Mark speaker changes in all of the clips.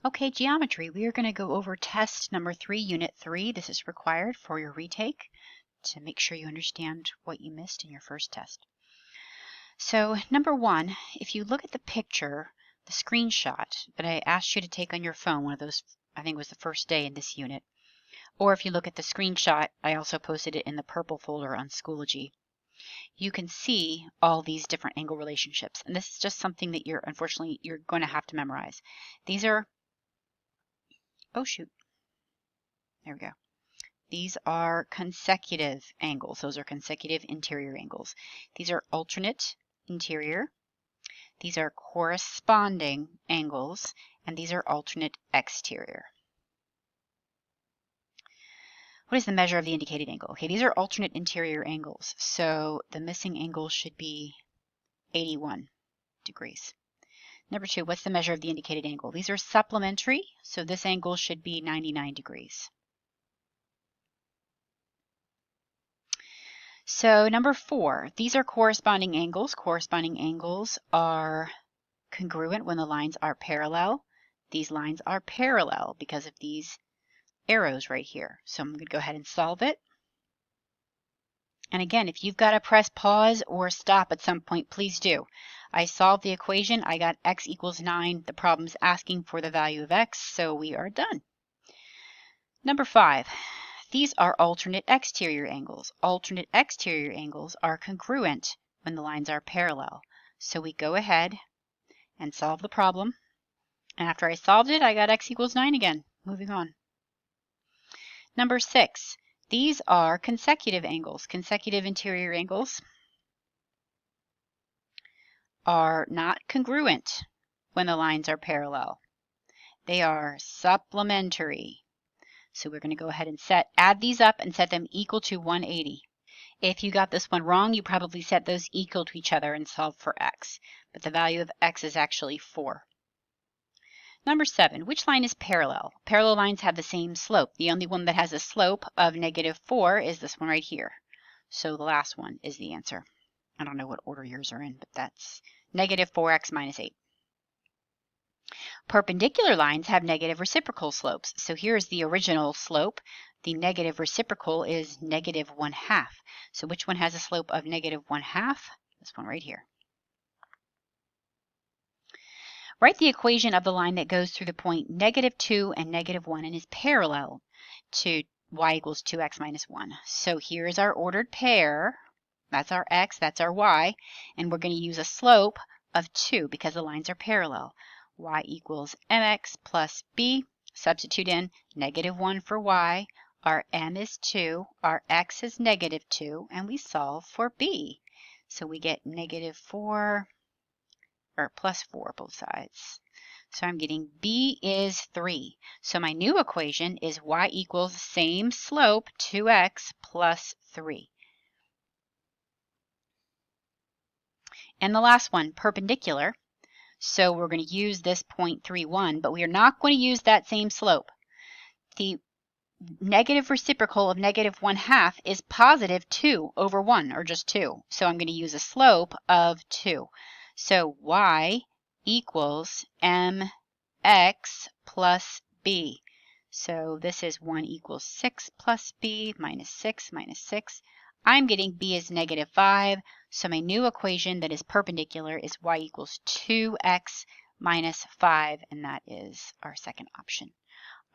Speaker 1: Okay, geometry. We are going to go over test number 3, unit 3. This is required for your retake to make sure you understand what you missed in your first test. So number 1, if you look at the picture, the screenshot that I asked you to take on your phone, one of those, I think was the first day in this unit, or if you look at the screenshot, I also posted it in the purple folder on Schoology. You can see all these different angle relationships. And this is just something that unfortunately, you're going to have to memorize. These are, oh shoot, there we go. These are consecutive angles. Those are consecutive interior angles. These are alternate interior. These are corresponding angles. And these are alternate exterior. What is the measure of the indicated angle? Okay, these are alternate interior angles. So the missing angle should be 81 degrees. Number 2, what's the measure of the indicated angle? These are supplementary, so this angle should be 99 degrees. So number 4, these are corresponding angles. Corresponding angles are congruent when the lines are parallel. These lines are parallel because of these arrows right here. So I'm going to go ahead and solve it. And again, if you've got to press pause or stop at some point, please do. I solved the equation. I got x equals 9. The problem's asking for the value of x, so we are done. Number 5, these are alternate exterior angles. Alternate exterior angles are congruent when the lines are parallel. So we go ahead and solve the problem. And after I solved it, I got x equals 9 again. Moving on. Number 6, these are consecutive angles. Consecutive interior angles are not congruent when the lines are parallel. They are supplementary. So we're going to go ahead and add these up and set them equal to 180. If you got this one wrong, you probably set those equal to each other and solve for x. But the value of x is actually 4. Number 7, which line is parallel? Parallel lines have the same slope. The only one that has a slope of -4 is this one right here. So the last one is the answer. I don't know what order yours are in, but that's -4x minus 8. Perpendicular lines have negative reciprocal slopes. So here's the original slope. The negative reciprocal is -1/2. So which one has a slope of -1/2? This one right here. Write the equation of the line that goes through the point -2 and -1 and is parallel to y equals 2x minus 1. So here's our ordered pair. That's our x, that's our y. And we're going to use a slope of 2 because the lines are parallel. Y equals mx plus b. Substitute in -1 for y. Our m is 2. Our x is -2. And we solve for b. So we get -4 or plus 4 both sides. So I'm getting b is 3. So my new equation is y equals same slope 2x plus 3. And the last one, perpendicular. So we're going to use this 0.31, but we are not going to use that same slope. The negative reciprocal of -1/2 is positive 2 over 1, or just 2. So I'm going to use a slope of 2. So y equals mx plus b. So this is 1 equals 6 plus b minus 6 minus 6. I'm getting b is -5. So my new equation that is perpendicular is y equals 2x minus 5. And that is our second option.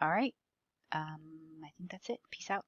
Speaker 1: All right. I think that's it. Peace out.